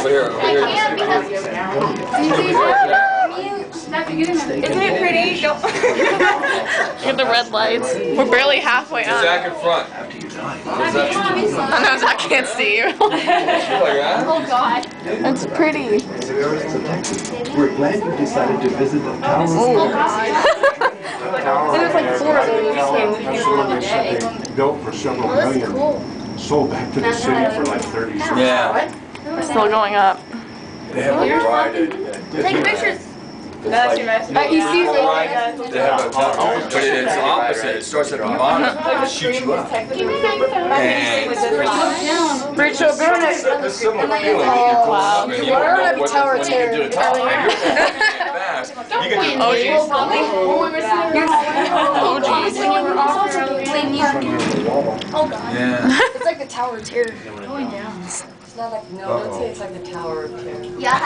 here. I can't because Isn't it pretty? Don't. Look at the red lights. We're barely halfway on. Zach in front. I know Zach can't see you. oh god. It's pretty. We're glad you decided to visit the tower. Oh god. There's like 4 of them. Built for several That's million. cool. Sold back to the city for like 30 cents. Yeah. We're still going up. They have a ride. Take pictures. That's your nice. He sees it. They have a but it's opposite. It starts at the bottom and shoots you up. And Rachel, it's a similar feeling. You're going up and you don't know when you get to the top. And you're fast. You get to oh geez. Oh god. Yeah. It's like the Tower of Terror. Going down. It's not like, no, don't say it's like the Tower of Terror. Yeah.